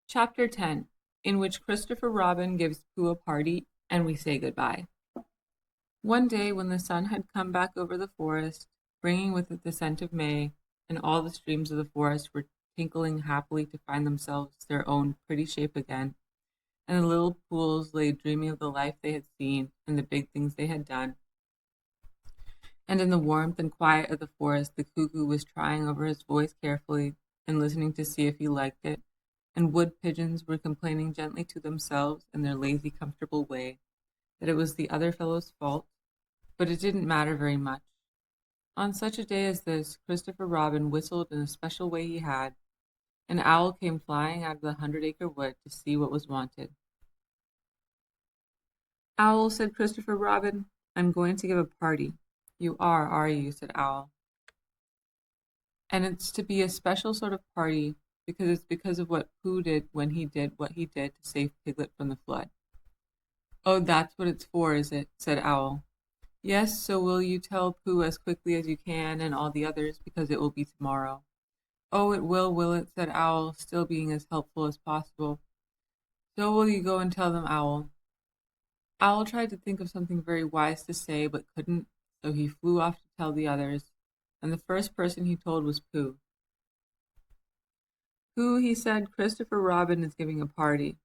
Chapter 10, in which Christopher Robin gives Pooh a party and we say goodbye. One day when the sun had come back over the forest, bringing with it the scent of May, and all the streams of the forest were tinkling happily to find themselves their own pretty shape again, and the little pools lay dreaming of the life they had seen and the big things they had done, and in the warmth and quiet of the forest the cuckoo was trying over his voice carefully and listening to see if he liked it, and wood pigeons were complaining gently to themselves in their lazy, comfortable way that it was the other fellow's fault, but it didn't matter very much. On such a day as this, Christopher Robin whistled in a special way he had. An owl came flying out of the 100-acre wood to see what was wanted. "Owl," said Christopher Robin, "I'm going to give a party." "You are you?" said Owl. "And it's to be a special sort of party because it's because of what Pooh did when he did what he did to save Piglet from the flood." "Oh, that's what it's for, is it?" said Owl. "Yes, so will you tell Pooh as quickly as you can and all the others, because it will be tomorrow." "Oh, it will it?" said Owl, still being as helpful as possible. "So will you go and tell them, Owl." Owl tried to think of something very wise to say, but couldn't, so he flew off to tell the others, and the first person he told was Pooh. "Pooh," he said, "Christopher Robin is giving a party."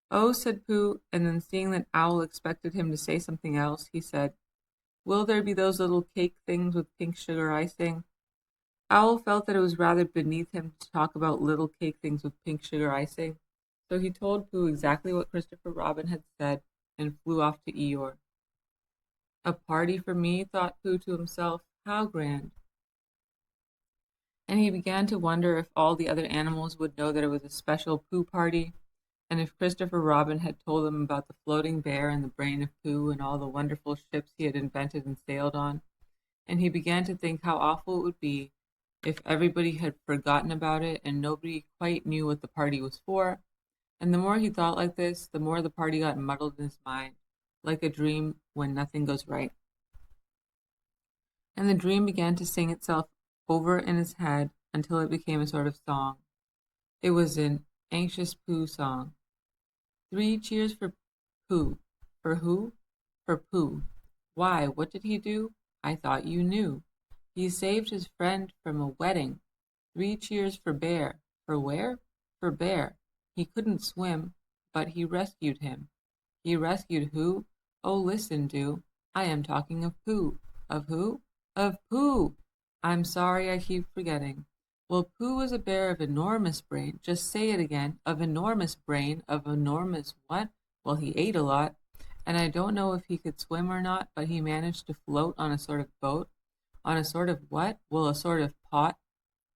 "Oh," said Pooh, and then seeing that Owl expected him to say something else, he said, "Will there be those little cake things with pink sugar icing?" Owl felt that it was rather beneath him to talk about little cake things with pink sugar icing, so he told Pooh exactly what Christopher Robin had said and flew off to Eeyore. "A party for me," thought Pooh to himself. "How grand!" And he began to wonder if all the other animals would know that it was a special Pooh party, and if Christopher Robin had told them about the floating bear and the brain of Pooh and all the wonderful ships he had invented and sailed on, and he began to think how awful it would be if everybody had forgotten about it and nobody quite knew what the party was for, and the more he thought like this, the more the party got muddled in his mind, like a dream when nothing goes right. And the dream began to sing itself over in his head until it became a sort of song. It was an anxious Pooh song. Three cheers for Pooh. For who? For Pooh. Why, what did he do? I thought you knew. He saved his friend from a wedding. Three cheers for Bear. For where? For Bear. He couldn't swim, but he rescued him. He rescued who? Oh, listen, do. I am talking of Pooh. Of who? Of Pooh! I'm sorry I keep forgetting. Well, Pooh was a bear of enormous brain. Just say it again. Of enormous brain. Of enormous what? Well, he ate a lot. And I don't know if he could swim or not, but he managed to float on a sort of boat. On a sort of what? Well, a sort of pot.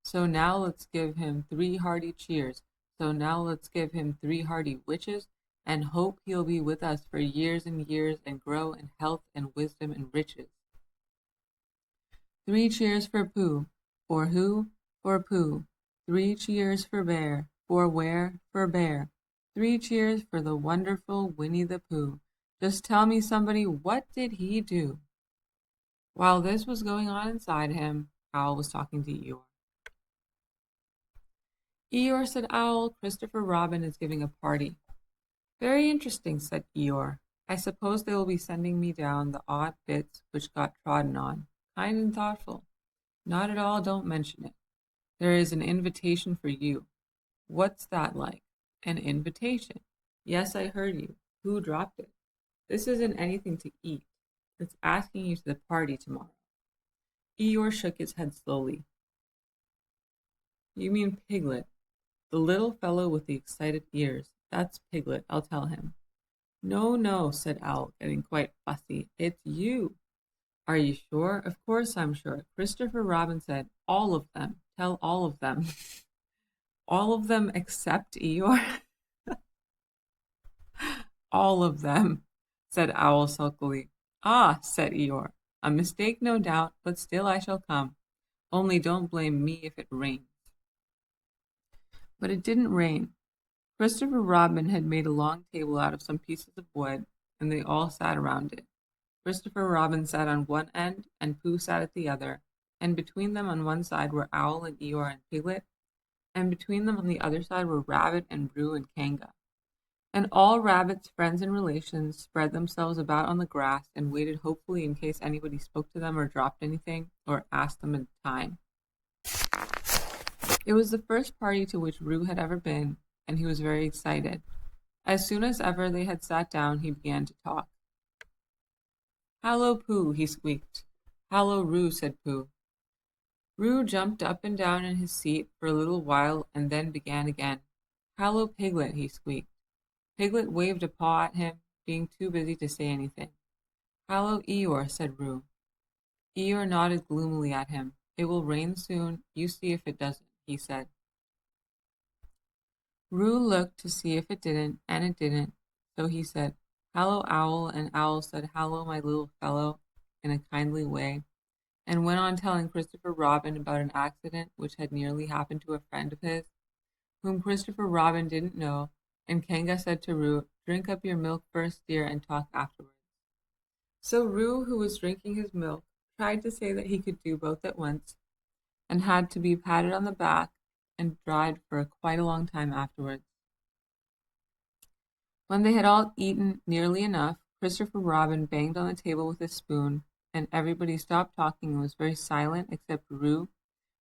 So now let's give him three hearty cheers. So now let's give him three hearty witches, and hope he'll be with us for years and years and grow in health and wisdom and riches. Three cheers for Pooh. For who? For Pooh. Three cheers for Bear. For where? For Bear. Three cheers for the wonderful Winnie the Pooh. Just tell me, somebody, what did he do? While this was going on inside him, Owl was talking to Eeyore. "Eeyore," said Owl, "Christopher Robin is giving a party." "Very interesting," said Eeyore. "I suppose they will be sending me down the odd bits which got trodden on. Kind and thoughtful." "Not at all, don't mention it. There is an invitation for you." "What's that like?" "An invitation?" "Yes, I heard you. Who dropped it?" "This isn't anything to eat. It's asking you to the party tomorrow." Eeyore shook his head slowly. "You mean Piglet. The little fellow with the excited ears. That's Piglet, I'll tell him." "No, no," said Owl, getting quite fussy. "It's you." "Are you sure?" "Of course I'm sure. Christopher Robin said, 'All of them. Tell all of them.'" "All of them except Eeyore?" "All of them," said Owl sulkily. "Ah," said Eeyore, "a mistake no doubt, but still I shall come. Only don't blame me if it rains." But it didn't rain. Christopher Robin had made a long table out of some pieces of wood, and they all sat around it. Christopher Robin sat on one end, and Pooh sat at the other, and between them on one side were Owl and Eeyore and Piglet, and between them on the other side were Rabbit and Roo and Kanga. And all Rabbit's friends and relations spread themselves about on the grass and waited hopefully in case anybody spoke to them or dropped anything or asked them in time. It was the first party to which Roo had ever been, and he was very excited. As soon as ever they had sat down, he began to talk. "Hallo, Pooh," he squeaked. "Hallo, Roo," said Pooh. Roo jumped up and down in his seat for a little while and then began again. "Hallo, Piglet," he squeaked. Piglet waved a paw at him, being too busy to say anything. "Hallo, Eeyore," said Roo. Eeyore nodded gloomily at him. "It will rain soon. You see if it doesn't," he said. Roo looked to see if it didn't, and it didn't. So he said, "Hallo, Owl," and Owl said, "Hallo, my little fellow," in a kindly way, and went on telling Christopher Robin about an accident which had nearly happened to a friend of his, whom Christopher Robin didn't know, and Kanga said to Roo, "Drink up your milk first, dear, and talk afterwards." So Roo, who was drinking his milk, tried to say that he could do both at once, and had to be patted on the back and dried for quite a long time afterwards. When they had all eaten nearly enough, Christopher Robin banged on the table with his spoon, and everybody stopped talking and was very silent except Roo,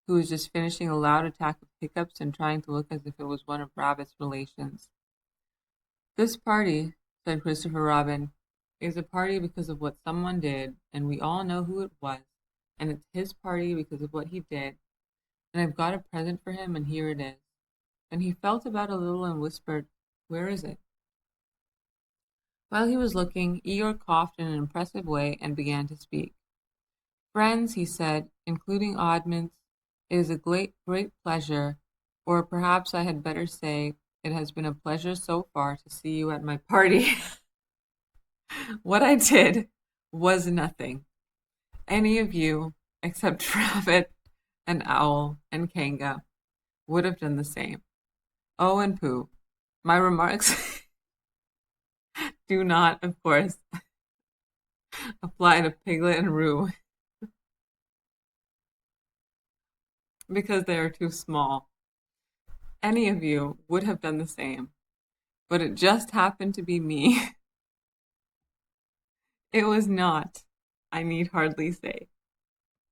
who was just finishing a loud attack of hiccups and trying to look as if it was one of Rabbit's relations. "This party," said Christopher Robin, "is a party because of what someone did, and we all know who it was, and it's his party because of what he did, and I've got a present for him, and here it is." Then he felt about a little and whispered, "Where is it?" While he was looking, Eeyore coughed in an impressive way and began to speak. "Friends," he said, including oddments, "it is a great pleasure, or perhaps I had better say, it has been a pleasure so far to see you at my party." What I did was nothing. Any of you, except Rabbit and Owl and Kanga, would have done the same. Oh, and Pooh. My remarks do not, of course, apply to Piglet and Roo because they are too small. Any of you would have done the same, but it just happened to be me. It was not, I need hardly say,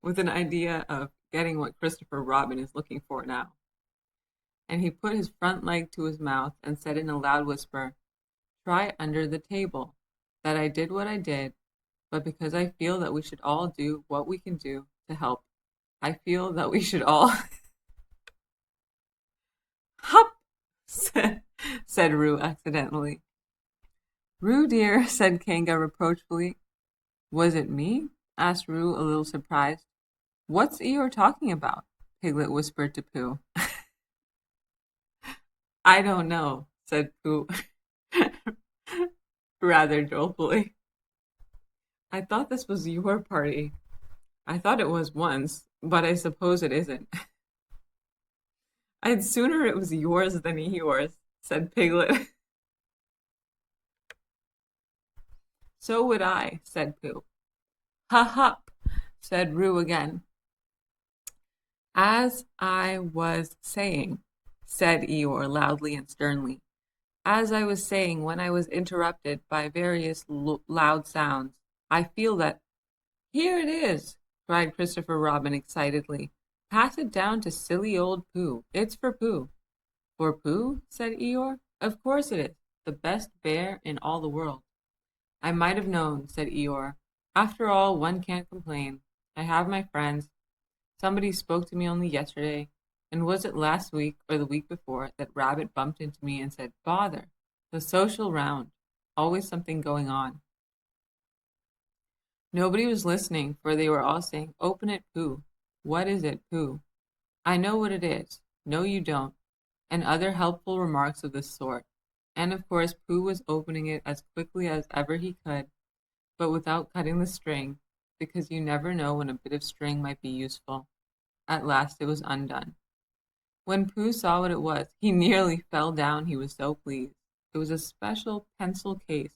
with an idea of getting what Christopher Robin is looking for now. And he put his front leg to his mouth and said in a loud whisper, "Try under the table, that I did what I did, but because I feel that we should all do what we can do to help. I feel that we should all..." "Hop!" said Roo accidentally. "Roo, dear," said Kanga reproachfully. "Was it me?" asked Roo, a little surprised. "What's Eeyore talking about?" Piglet whispered to Pooh. "I don't know," said Pooh, rather dolefully. "I thought this was your party. I thought it was once, but I suppose it isn't." "I'd sooner it was yours than yours," said Piglet. "So would I," said Pooh. "Ha hop," said Roo again. "As I was saying," said Eeyore loudly and sternly, "as I was saying when I was interrupted by various loud sounds, I feel that..." "Here it is!" cried Christopher Robin excitedly. "Pass it down to silly old Pooh. It's for Pooh." "For Pooh?" said Eeyore. "Of course it is. The best bear in all the world." "I might have known," said Eeyore. "After all, one can't complain. I have my friends. Somebody spoke to me only yesterday, and was it last week or the week before that Rabbit bumped into me and said, 'Bother! The social round. Always something going on.'" Nobody was listening, for they were all saying, "Open it, Pooh. What is it, Pooh? I know what it is. No, you don't," and other helpful remarks of this sort. And of course Pooh was opening it as quickly as ever he could, but without cutting the string, because you never know when a bit of string might be useful. At last it was undone. When Pooh saw what it was, he nearly fell down, he was so pleased. It was a special pencil case.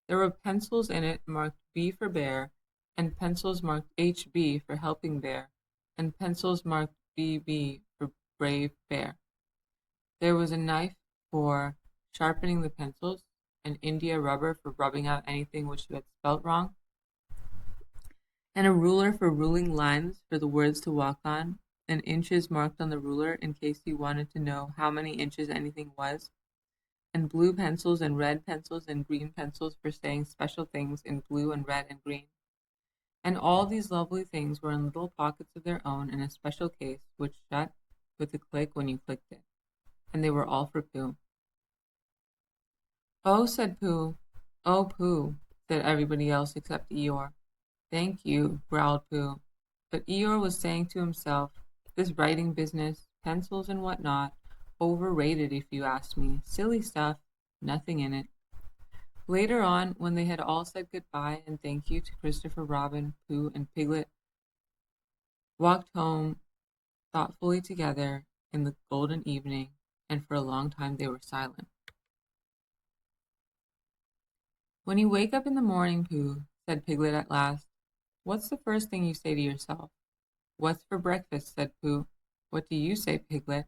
There were pencils in it marked B for bear, and pencils marked HB for helping bear, and pencils marked BB for brave bear. There was a knife for sharpening the pencils, an India rubber for rubbing out anything which you had spelt wrong, and a ruler for ruling lines for the words to walk on, and inches marked on the ruler in case you wanted to know how many inches anything was, and blue pencils and red pencils and green pencils for saying special things in blue and red and green. And all these lovely things were in little pockets of their own in a special case which shut with a click when you clicked it. And they were all for Pooh. Oh, said Pooh. Oh, Pooh, said everybody else except Eeyore. Thank you, growled Pooh. But Eeyore was saying to himself, this writing business, pencils and what not, overrated if you ask me. Silly stuff, nothing in it. Later on, when they had all said good-bye and thank you to Christopher Robin, Pooh, and Piglet, walked home thoughtfully together in the golden evening, and for a long time they were silent. When you wake up in the morning, Pooh, said Piglet at last, what's the first thing you say to yourself? What's for breakfast? Said Pooh. What do you say, Piglet?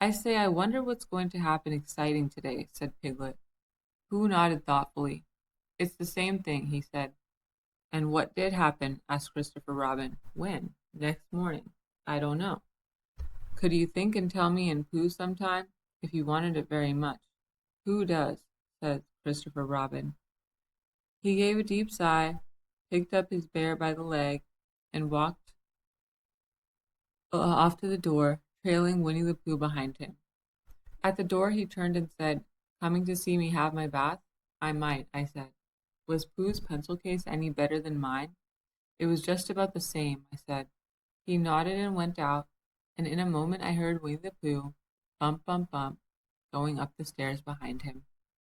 I say, I wonder what's going to happen exciting today, said Piglet. Pooh nodded thoughtfully. It's the same thing, he said. And what did happen? Asked Christopher Robin. When? Next morning. I don't know. Could you think and tell me in Pooh sometime, if you wanted it very much? Who does? Said Christopher Robin. He gave a deep sigh, picked up his bear by the leg, and walked off to the door, trailing Winnie the Pooh behind him. At the door he turned and said, coming to see me have my bath? I might, I said. Was Pooh's pencil case any better than mine? It was just about the same, I said. He nodded and went out, and in a moment I heard Winnie the Pooh, bump, bump, bump, going up the stairs behind him.